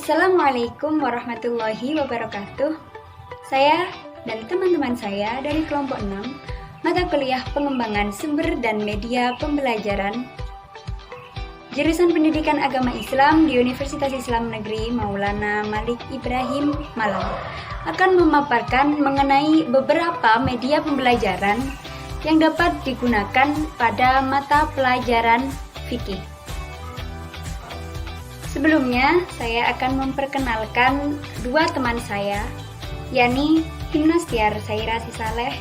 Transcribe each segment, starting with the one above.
Assalamualaikum warahmatullahi wabarakatuh. Saya dan teman-teman saya dari kelompok 6 mata kuliah pengembangan sumber dan media pembelajaran jurusan Pendidikan Agama Islam di Universitas Islam Negeri Maulana Malik Ibrahim Malang akan memaparkan mengenai beberapa media pembelajaran yang dapat digunakan pada mata pelajaran fikih. Sebelumnya, saya akan memperkenalkan dua teman saya, yakni Himnastiar Saira Sisaleh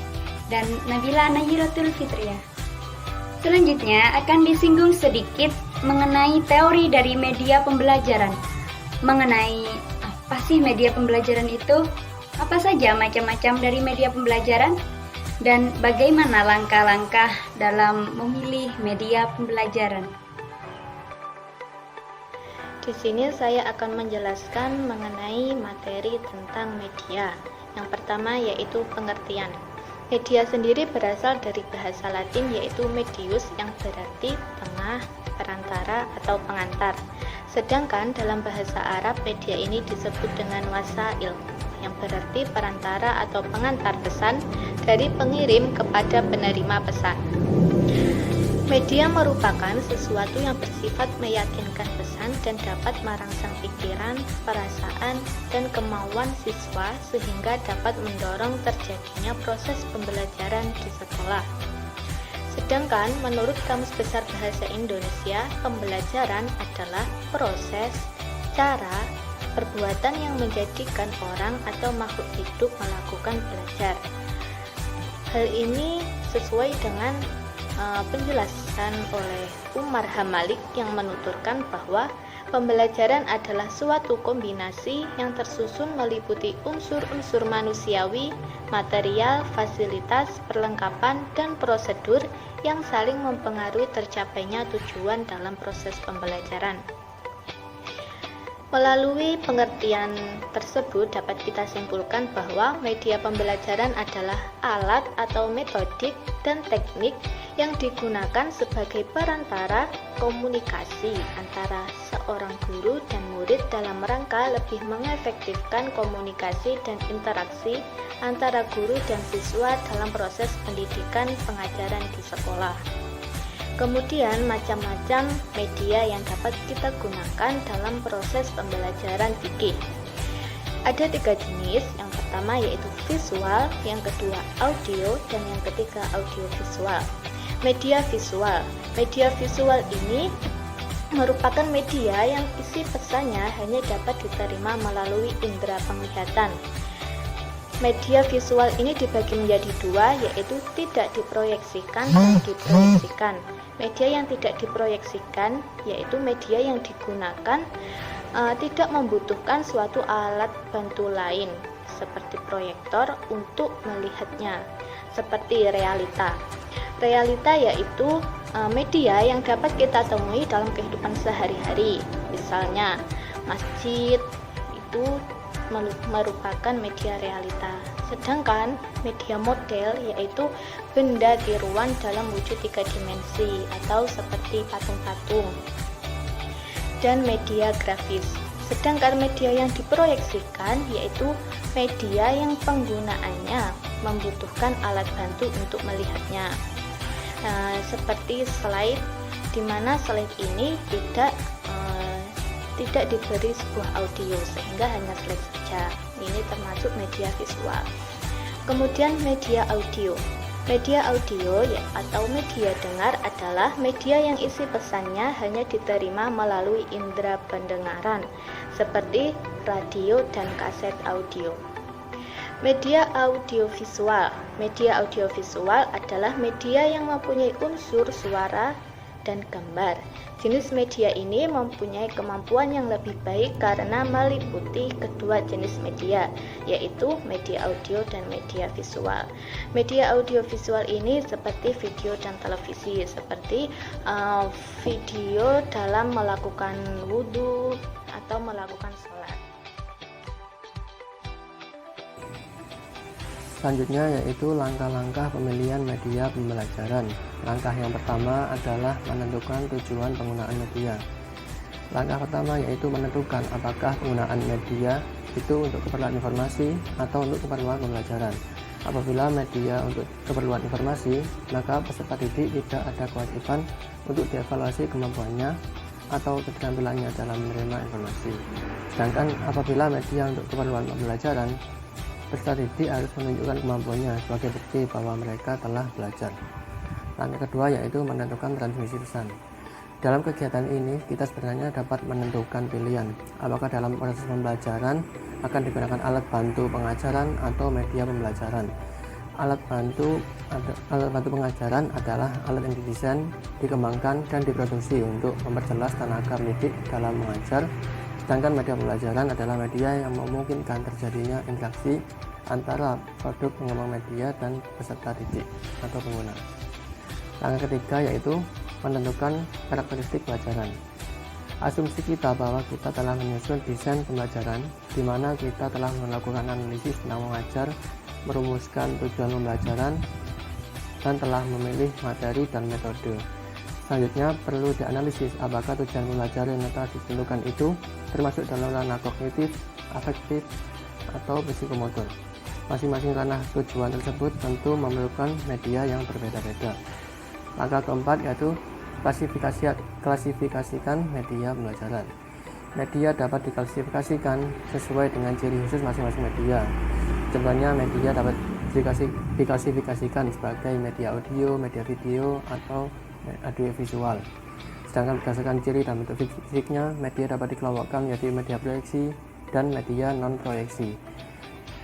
dan Nabila Nayiratul Fitriah. Selanjutnya akan disinggung sedikit mengenai teori dari media pembelajaran. Mengenai apa sih media pembelajaran itu? Apa saja macam-macam dari media pembelajaran? Dan bagaimana langkah-langkah dalam memilih media pembelajaran? Di sini saya akan menjelaskan mengenai materi tentang media. Yang pertama yaitu pengertian. Media sendiri berasal dari bahasa Latin yaitu medius yang berarti tengah, perantara atau pengantar. Sedangkan dalam bahasa Arab media ini disebut dengan wasail yang berarti perantara atau pengantar pesan dari pengirim kepada penerima pesan. Media merupakan sesuatu yang bersifat meyakinkan pesan dan dapat merangsang pikiran, perasaan, dan kemauan siswa sehingga dapat mendorong terjadinya proses pembelajaran di sekolah. Sedangkan menurut Kamus Besar Bahasa Indonesia, pembelajaran adalah proses, cara, perbuatan yang menjadikan orang atau makhluk hidup melakukan belajar. Hal ini sesuai dengan penjelasan oleh Umar Hamalik yang menuturkan bahwa pembelajaran adalah suatu kombinasi yang tersusun meliputi unsur-unsur manusiawi, material, fasilitas, perlengkapan, dan prosedur yang saling mempengaruhi tercapainya tujuan dalam proses pembelajaran. Melalui pengertian tersebut dapat kita simpulkan bahwa media pembelajaran adalah alat atau metodik dan teknik yang digunakan sebagai perantara komunikasi antara seorang guru dan murid dalam rangka lebih mengefektifkan komunikasi dan interaksi antara guru dan siswa dalam proses pendidikan pengajaran di sekolah. Kemudian macam-macam media yang dapat kita gunakan dalam proses pembelajaran fikih. Ada 3 jenis, yang pertama yaitu visual, yang kedua audio, dan yang ketiga audiovisual. Media visual ini merupakan media yang isi pesannya hanya dapat diterima melalui indera penglihatan. Media visual ini dibagi menjadi 2, yaitu tidak diproyeksikan dan diproyeksikan. Media yang tidak diproyeksikan yaitu media yang digunakan tidak membutuhkan suatu alat bantu lain seperti proyektor untuk melihatnya, seperti realita. Realita yaitu media yang dapat kita temui dalam kehidupan sehari-hari. Misalnya, masjid itu merupakan media realita. Sedangkan media model yaitu benda tiruan dalam wujud 3 dimensi atau seperti patung-patung. Dan media grafis. Sedangkan media yang diproyeksikan yaitu media yang penggunaannya membutuhkan alat bantu untuk melihatnya. Seperti slide, di mana slide ini tidak diberi sebuah audio sehingga hanya slide saja. Ini termasuk media visual. Kemudian media audio. Media audio atau media dengar adalah media yang isi pesannya hanya diterima melalui indera pendengaran seperti radio dan kaset audio. Media audiovisual. Media audiovisual adalah media yang mempunyai unsur suara dan gambar. Jenis media ini mempunyai kemampuan yang lebih baik karena meliputi kedua jenis media, yaitu media audio dan media visual. Media audiovisual ini seperti video dan televisi, seperti video dalam melakukan wudhu atau melakukan sholat. Selanjutnya yaitu langkah-langkah pemilihan media pembelajaran. Langkah yang pertama adalah menentukan tujuan penggunaan media. Langkah pertama yaitu menentukan apakah penggunaan media itu untuk keperluan informasi atau untuk keperluan pembelajaran. Apabila media untuk keperluan informasi, maka peserta didik tidak ada kewajiban untuk dievaluasi kemampuannya atau keterampilannya dalam menerima informasi. Sedangkan apabila media untuk keperluan pembelajaran, peserta didik harus menunjukkan kemampuannya sebagai bukti bahwa mereka telah belajar. Langkah kedua yaitu menentukan transmisi pesan. Dalam kegiatan ini, kita sebenarnya dapat menentukan pilihan, apakah dalam proses pembelajaran akan digunakan alat bantu pengajaran atau media pembelajaran. Alat bantu pengajaran adalah alat yang didesain, dikembangkan, dan diproduksi untuk memperjelas tenaga pendidik dalam mengajar. Sedangkan media pembelajaran adalah media yang memungkinkan terjadinya interaksi antara produk pengembang media dan peserta didik atau pengguna. Langkah ketiga yaitu menentukan karakteristik pelajaran. Asumsi kita bahwa kita telah menyusun desain pembelajaran di mana kita telah melakukan analisis tentang mengajar, merumuskan tujuan pembelajaran, dan telah memilih materi dan metode. Selanjutnya perlu dianalisis apakah tujuan pembelajaran yang telah ditentukan itu termasuk dalam ranah kognitif, afektif, atau psikomotor. Masing-masing ranah tujuan tersebut tentu memerlukan media yang berbeda-beda. Langkah keempat yaitu klasifikasikan media pembelajaran. Media dapat diklasifikasikan sesuai dengan ciri khusus masing-masing media. Contohnya, media dapat diklasifikasikan sebagai media audio, media video, atau audiovisual. Sedangkan berdasarkan ciri dan bentuk fisiknya, media dapat dikelompokkan menjadi media proyeksi dan media non-proyeksi.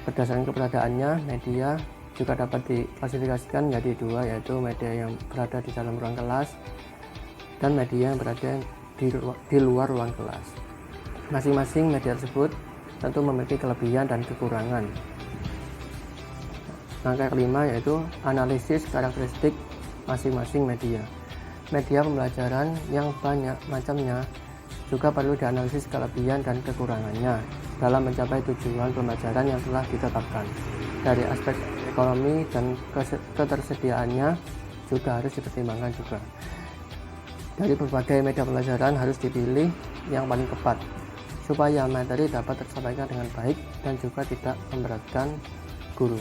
Berdasarkan keberadaannya, media juga dapat diklasifikasikan menjadi dua, yaitu media yang berada di dalam ruang kelas dan media yang berada di luar ruang kelas. Masing-masing media tersebut tentu memiliki kelebihan dan kekurangan. Langkah kelima yaitu analisis karakteristik masing-masing media. Media pembelajaran yang banyak macamnya juga perlu dianalisis kelebihan dan kekurangannya dalam mencapai tujuan pembelajaran yang telah ditetapkan. Dari aspek ekonomi dan ketersediaannya juga harus dipertimbangkan juga. Dari berbagai media pembelajaran harus dipilih yang paling tepat supaya materi dapat tersampaikan dengan baik dan juga tidak memberatkan guru.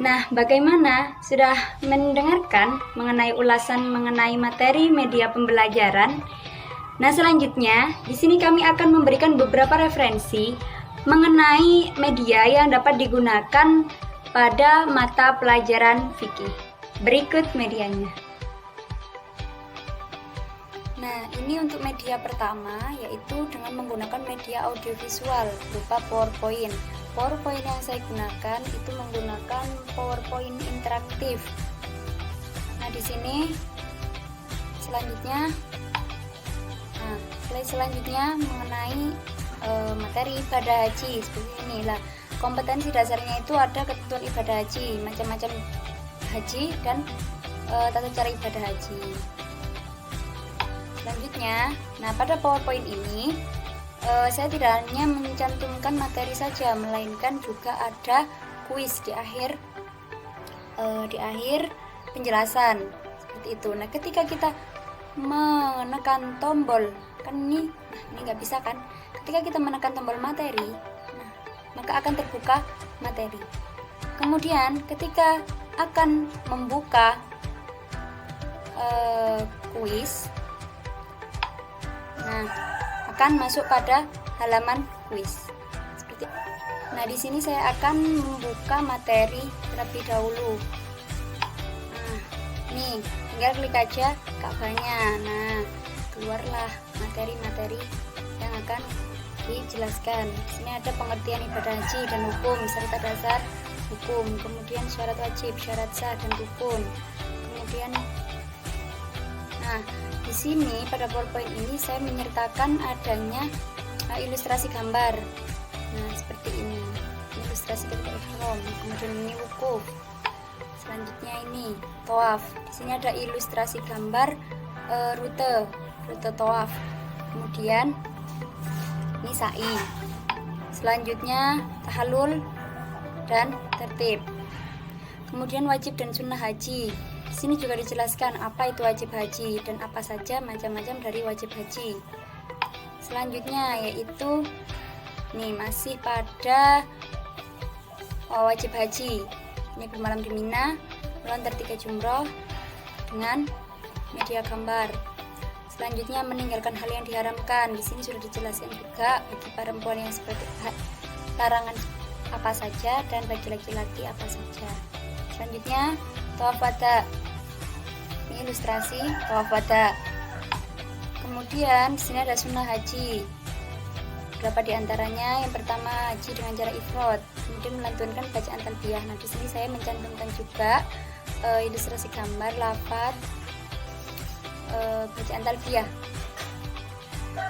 Nah, bagaimana? Sudah mendengarkan mengenai ulasan mengenai materi media pembelajaran? Nah, selanjutnya di sini kami akan memberikan beberapa referensi mengenai media yang dapat digunakan pada mata pelajaran fikih. Berikut medianya. Nah, ini untuk media pertama, yaitu dengan menggunakan media audiovisual berupa PowerPoint. PowerPoint yang saya gunakan itu menggunakan PowerPoint interaktif. Nah, di sini selanjutnya mengenai materi ibadah haji seperti ini lah. Kompetensi dasarnya itu ada ketentuan ibadah haji, macam-macam haji dan tata cara ibadah haji. Selanjutnya, nah pada PowerPoint ini saya tidak hanya mencantumkan materi saja, melainkan juga ada kuis di akhir penjelasan seperti itu. Nah, ketika kita menekan tombol ini nggak bisa kan? Ketika kita menekan tombol materi, nah, maka akan terbuka materi. Kemudian ketika akan membuka kuis, nah akan masuk pada halaman kuis. Nah, di sini saya akan membuka materi terlebih dahulu. Nah, nih tinggal klik aja Ka'bahnya. Nah, keluarlah materi-materi yang akan dijelaskan. Di sini ada pengertian ibadah haji dan hukum serta dasar hukum, kemudian syarat wajib, syarat sah dan rukun. Kemudian di sini pada PowerPoint ini saya menyertakan adanya ilustrasi gambar. Nah, seperti ini. Ilustrasi ketika ihram. Kemudian ini wukuf. Selanjutnya ini tawaf. Di sini ada ilustrasi gambar rute tawaf. Kemudian ini sa'i. Selanjutnya tahallul dan tertib. Kemudian wajib dan sunnah haji. Di sini juga dijelaskan apa itu wajib haji dan apa saja macam-macam dari wajib haji. Selanjutnya yaitu masih pada wajib haji. Ini bermalam di Mina, melontar 3 jumroh dengan media gambar. Selanjutnya meninggalkan hal yang diharamkan. Di sini sudah dijelaskan juga bagi perempuan yang seperti larangan apa saja dan bagi laki-laki apa saja. Selanjutnya tawaf wada. Ini ilustrasi tawaf wada. Kemudian di sini ada sunnah haji. Berapa di antaranya? Yang pertama haji dengan cara ifrad, kemudian melantunkan bacaan talbiyah. Nah, di sini saya mencantumkan juga ilustrasi gambar lafaz bacaan talbiyah.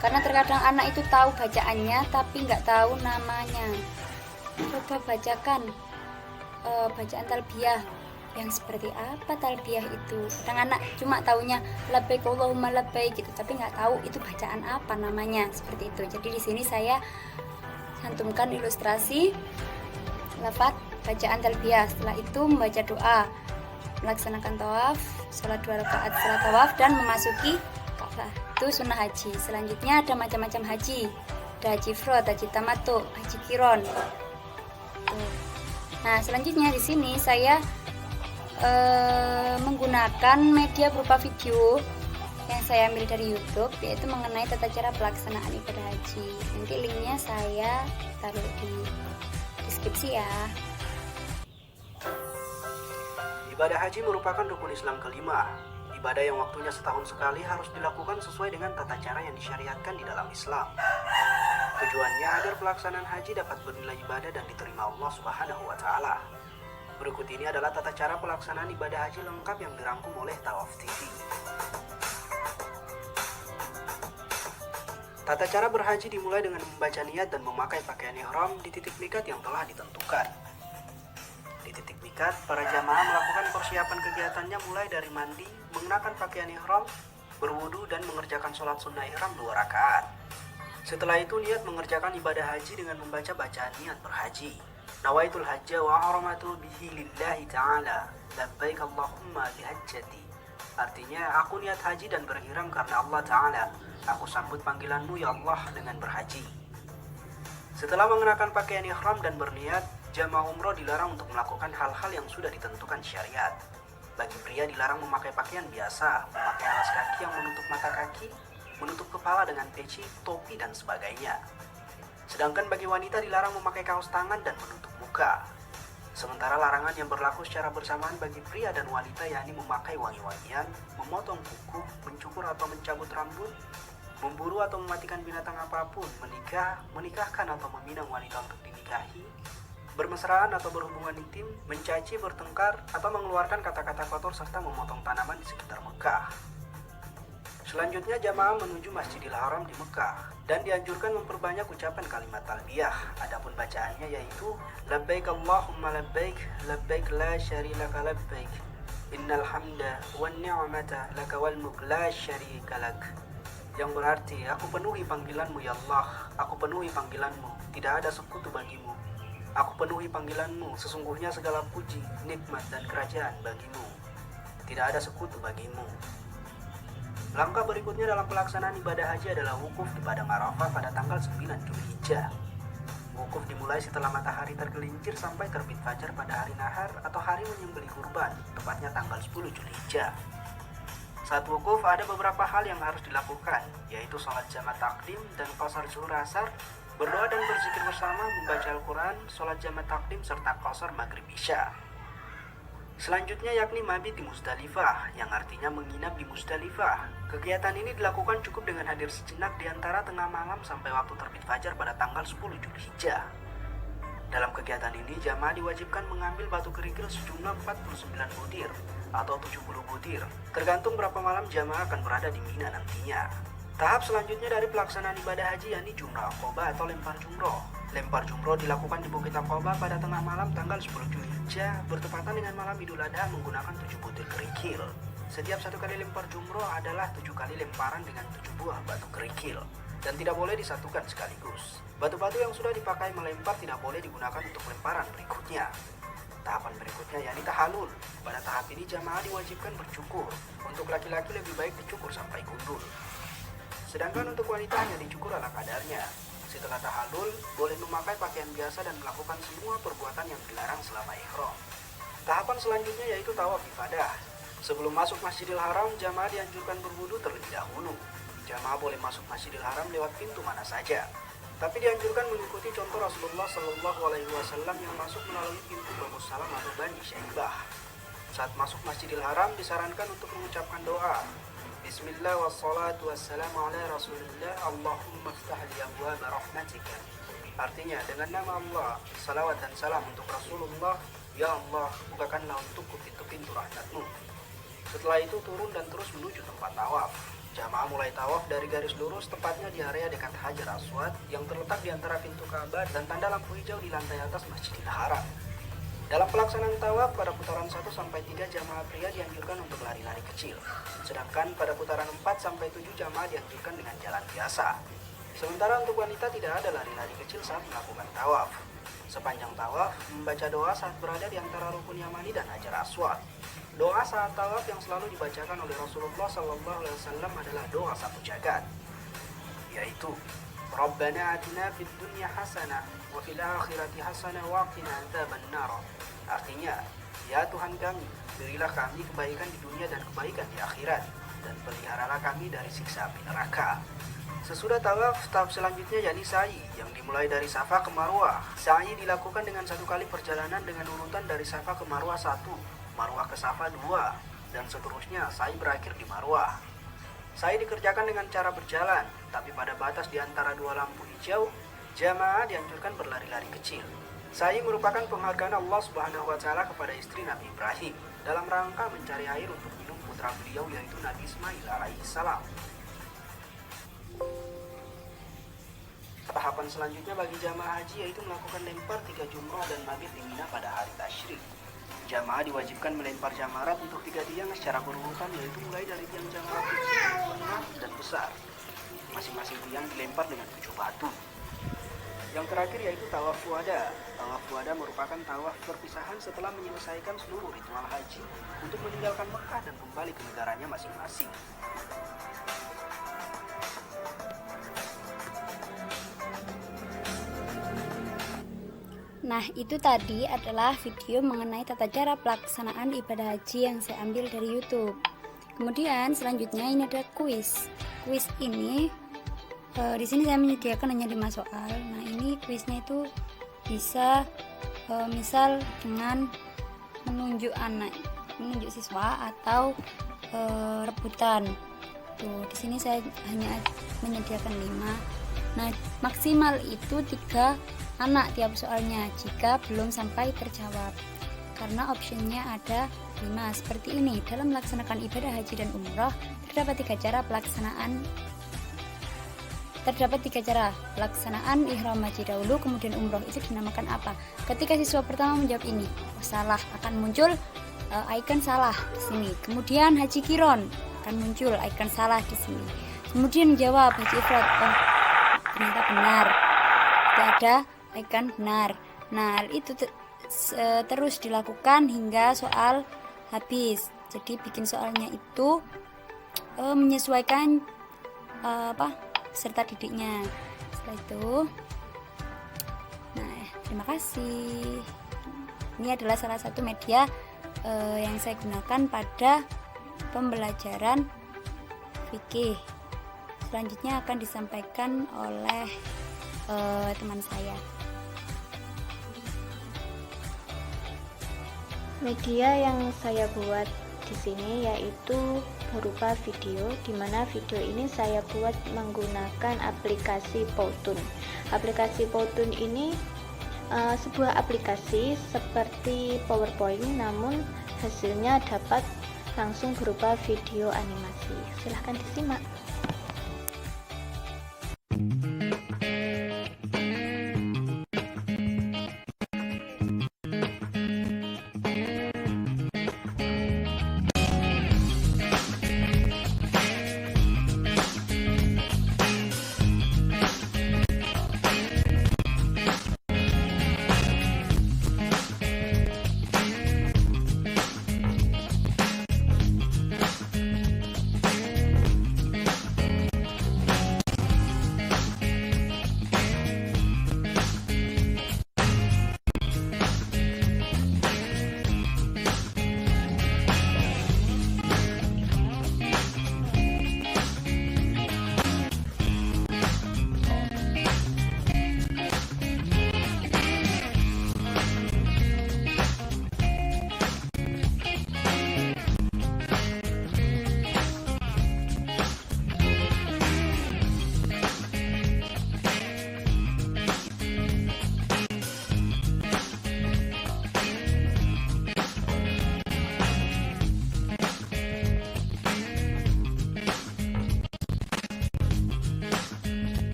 Karena terkadang anak itu tahu bacaannya tapi nggak tahu namanya. Coba bacakan bacaan talbiyah yang seperti apa talbiyah itu. Kadang anak cuma taunya labbaik Allahumma labbaik gitu, tapi nggak tahu itu bacaan apa namanya, seperti itu. Jadi di sini saya cantumkan ilustrasi lafaz bacaan talbiyah. Setelah itu membaca doa, melaksanakan tawaf, sholat 2 rakaat setelah tawaf dan memasuki Ka'bah. Itu sunnah haji. Selanjutnya ada macam-macam haji. Ada haji ifrad, haji tamattu, haji qiron. Nah, selanjutnya di sini saya menggunakan media berupa video yang saya ambil dari YouTube, yaitu mengenai tata cara pelaksanaan ibadah haji. Nanti linknya saya taruh di deskripsi ya. Ibadah haji merupakan rukun Islam kelima. Ibadah yang waktunya setahun sekali harus dilakukan sesuai dengan tata cara yang disyariatkan di dalam Islam. Tujuannya agar pelaksanaan haji dapat bernilai ibadah dan diterima Allah Subhanahu wa Ta'ala. Berikut ini adalah tata cara pelaksanaan ibadah haji lengkap yang dirangkum oleh Tawaf TV. Tata cara berhaji dimulai dengan membaca niat dan memakai pakaian ihram di titik mikat yang telah ditentukan. Di titik mikat, para jamaah melakukan persiapan kegiatannya mulai dari mandi, mengenakan pakaian ihram, berwudu dan mengerjakan sholat sunnah ihram 2 rakaat. Setelah itu niat mengerjakan ibadah haji dengan membaca bacaan niat berhaji. Nawaitul hajja wa ahramatu bihi lillahi ta'ala labbaik Allahumma bihajjati. Artinya, aku niat haji dan berihram karena Allah Ta'ala. Aku sambut panggilanmu ya Allah dengan berhaji. Setelah mengenakan pakaian ihram dan berniat, jamaah umroh dilarang untuk melakukan hal-hal yang sudah ditentukan syariat. Bagi pria dilarang memakai pakaian biasa, memakai alas kaki yang menutup mata kaki, menutup kepala dengan peci, topi, dan sebagainya. Sedangkan bagi wanita dilarang memakai kaos tangan dan menutup muka. Sementara larangan yang berlaku secara bersamaan bagi pria dan wanita yakni memakai wangi-wangian, memotong kuku, mencukur atau mencabut rambut, memburu atau mematikan binatang apapun, menikahkan atau meminang wanita untuk dinikahi, bermesraan atau berhubungan intim, mencaci, bertengkar, atau mengeluarkan kata-kata kotor serta memotong tanaman di sekitar Mekah. Selanjutnya jamaah menuju Masjidil Haram di Mekah dan dianjurkan memperbanyak ucapan kalimat talbiyah. Adapun bacaannya yaitu labbaik Allahumma labbaik, labbaik la syarika labbaik, innal hamda wan ni'mata laka wal mulk la syarika lak. Yang berarti, aku penuhi panggilanmu ya Allah, aku penuhi panggilanmu, tidak ada sekutu bagimu. Aku penuhi panggilanmu, sesungguhnya segala puji, nikmat dan kerajaan bagimu. Tidak ada sekutu bagimu. Langkah berikutnya dalam pelaksanaan ibadah haji adalah wukuf di Padang Arafah pada tanggal 9 Dzulhijjah. Wukuf dimulai setelah matahari tergelincir sampai terbit fajar pada hari nahar atau hari menyembelih kurban, tepatnya tanggal 10 Dzulhijjah. Saat wukuf ada beberapa hal yang harus dilakukan, yaitu sholat jamaah takdim dan qasar zuhur asar, berdoa dan berzikir bersama, membaca Al-Quran, sholat jamaah takdim serta qasar maghrib isya. Selanjutnya yakni mabit di Musdalifah, yang artinya menginap di Musdalifah. Kegiatan ini dilakukan cukup dengan hadir sejenak di antara tengah malam sampai waktu terbit fajar pada tanggal 10 Dzulhijjah. Dalam kegiatan ini, jamaah diwajibkan mengambil batu kerikil sejumlah 49 butir atau 70 butir, tergantung berapa malam jamaah akan berada di Mina nantinya. Tahap selanjutnya dari pelaksanaan ibadah haji yakni jumrah aqobah atau lempar jumroh. Lempar jumroh dilakukan di Bukit Aqobah pada tengah malam tanggal 10 Dzulhijjah bertepatan dengan malam Idul Adha menggunakan 7 butir kerikil. Setiap satu kali lempar jumroh adalah 7 kali lemparan dengan 7 buah batu kerikil dan tidak boleh disatukan sekaligus. Batu-batu yang sudah dipakai melempar tidak boleh digunakan untuk lemparan berikutnya. Tahapan berikutnya yakni tahalul. Pada tahap ini jamaah diwajibkan bercukur. Untuk laki-laki lebih baik dicukur sampai gundul. Sedangkan untuk wanita hanya dicukur ala kadarnya. Setelah tahalul, boleh memakai pakaian biasa dan melakukan semua perbuatan yang dilarang selama ihram. Tahapan selanjutnya yaitu tawaf ibadah. Sebelum masuk Masjidil Haram, jamaah dianjurkan berwudu terlebih dahulu. Jamaah boleh masuk Masjidil Haram lewat pintu mana saja. Tapi dianjurkan mengikuti contoh Rasulullah SAW yang masuk melalui pintu Banu Salam atau Bani Syaibah. Saat masuk Masjidil Haram disarankan untuk mengucapkan doa. Bismillah wassalatu wassalamu ala rasulillah Allahumma ftah li abwaaba rahmatika. Artinya, dengan nama Allah, salawat dan salam untuk Rasulullah. Ya Allah, bukakanlah untukku pintu-pintu rahmatmu. Setelah itu turun dan terus menuju tempat tawaf. Jamaah mulai tawaf dari garis lurus, tepatnya di area dekat Hajar Aswad yang terletak di antara pintu Ka'bah dan tanda lampu hijau di lantai atas Masjidil Haram. Dalam pelaksanaan tawaf pada putaran 1 sampai 3 jamaah pria dianjurkan untuk lari-lari kecil. Sedangkan pada putaran 4 sampai 7 jamaah dianjurkan dengan jalan biasa. Sementara untuk wanita tidak ada lari-lari kecil saat melakukan tawaf. Sepanjang tawaf, membaca doa saat berada di antara rukun Yamani dan Hajar Aswad. Doa saat tawaf yang selalu dibacakan oleh Rasulullah SAW adalah doa satu jagat, yaitu Rabbana atina fid dunya hasanah wa fil akhirati hasanah wa qina adzabannar. Artinya, ya Tuhan kami, berilah kami kebaikan di dunia dan kebaikan di akhirat, dan peliharalah kami dari siksa api neraka. Sesudah tawaf, tahap selanjutnya yakni sa'i yang dimulai dari Safa ke Marwah. Sa'i dilakukan dengan 1 kali perjalanan dengan urutan dari Safa ke Marwah 1, Marwah ke Safa 2, dan seterusnya sa'i berakhir di Marwah. Sa'i dikerjakan dengan cara berjalan, tapi pada batas di antara 2 lampu hijau, jamaah dianjurkan berlari-lari kecil. Sa'i merupakan penghargaan Allah Subhanahu wa Ta'ala kepada istri Nabi Ibrahim dalam rangka mencari air untuk minum putra beliau yaitu Nabi Ismail alaihi salam. Tahapan selanjutnya bagi jamaah haji yaitu melakukan lempar 3 jumrah dan mabit di Mina pada hari tasyrik. Jamaah diwajibkan melempar jamarat untuk 3 tiang secara berurutan yaitu mulai dari tiang jamarat kecil, menengah, dan besar. Masing-masing tiang dilempar dengan 7 batu. Yang terakhir yaitu tawaf wada. Tawaf wada merupakan tawaf perpisahan setelah menyelesaikan seluruh ritual haji untuk meninggalkan Mekah dan kembali ke negaranya masing-masing. Nah, itu tadi adalah video mengenai tata cara pelaksanaan ibadah haji yang saya ambil dari YouTube. Kemudian selanjutnya ini ada kuis. Kuis ini di sini saya menyediakan hanya 5 soal. Nah, ini kuisnya itu bisa misal dengan menunjuk siswa atau rebutan. Tuh, di sini saya hanya menyediakan 5. Nah, maksimal itu 3 anak tiap soalnya jika belum sampai terjawab, karena optionnya ada 5 seperti ini. Dalam melaksanakan ibadah haji dan umroh terdapat 3 cara pelaksanaan ihram haji dahulu kemudian umroh itu dinamakan apa? Ketika siswa pertama menjawab ini, salah, akan muncul icon salah di sini. Kemudian haji kiron akan muncul icon salah di sini. Kemudian menjawab haji ifrad, ternyata benar, tidak ada icon benar. Nah, hal itu terus dilakukan hingga soal habis. Jadi bikin soalnya itu menyesuaikan peserta didiknya. Setelah itu, nah, terima kasih. Ini adalah salah satu media yang saya gunakan pada pembelajaran fikih. Selanjutnya akan disampaikan oleh teman saya. Media yang saya buat di sini yaitu berupa video, di mana video ini saya buat menggunakan aplikasi Powtoon. Aplikasi Powtoon ini sebuah aplikasi seperti PowerPoint, namun hasilnya dapat langsung berupa video animasi. Silahkan disimak.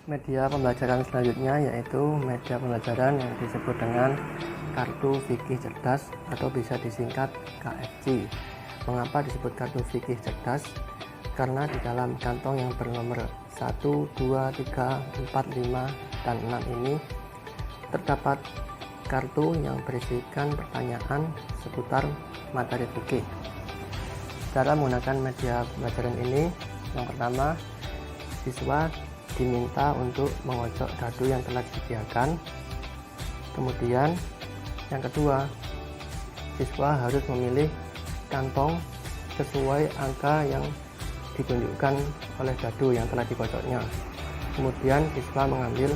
Media pembelajaran selanjutnya yaitu media pembelajaran yang disebut dengan kartu fikih cerdas atau bisa disingkat KFC. Mengapa disebut kartu fikih cerdas? Karena di dalam kantong yang bernomor 1, 2, 3, 4, 5, dan 6 ini terdapat kartu yang berisikan pertanyaan seputar materi fikih. Cara menggunakan media pembelajaran ini, yang pertama, siswa diminta untuk mengocok dadu yang telah disediakan. Kemudian yang kedua, siswa harus memilih kantong sesuai angka yang ditunjukkan oleh dadu yang telah dikocoknya. Kemudian siswa mengambil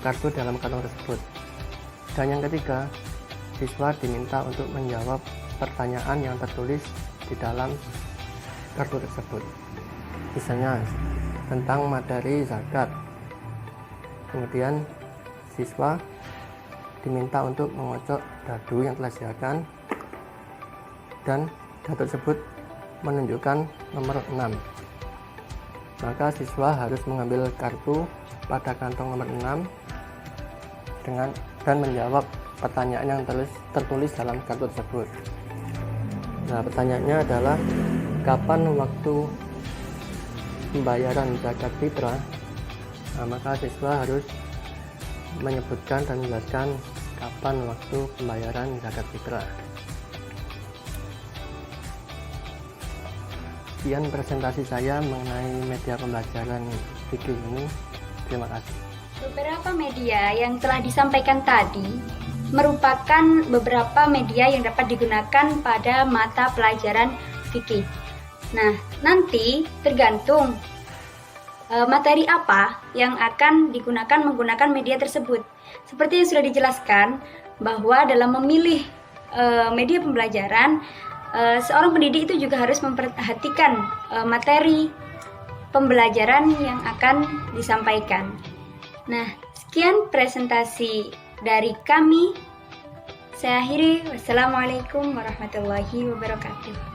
kartu dalam kantong tersebut. Dan yang ketiga, siswa diminta untuk menjawab pertanyaan yang tertulis di dalam kartu tersebut. Misalnya tentang materi zakat. Kemudian siswa diminta untuk mengocok dadu yang telah disediakan dan dadu tersebut menunjukkan nomor 6. Maka siswa harus mengambil kartu pada kantong nomor 6 dan menjawab pertanyaan yang tertulis dalam kartu tersebut. Nah, pertanyaannya adalah kapan waktu pembayaran zakat fitrah? Nah, maka siswa harus menyebutkan dan menjelaskan kapan waktu pembayaran zakat fitrah. Sekian presentasi saya mengenai media pembelajaran fikih ini. Terima kasih. Beberapa media yang telah disampaikan tadi merupakan beberapa media yang dapat digunakan pada mata pelajaran fikih. Nah, nanti tergantung materi apa yang akan digunakan menggunakan media tersebut. Seperti yang sudah dijelaskan bahwa dalam memilih media pembelajaran, seorang pendidik itu juga harus memperhatikan materi pembelajaran yang akan disampaikan. Nah, sekian presentasi dari kami. Saya akhiri. Wassalamualaikum warahmatullahi wabarakatuh.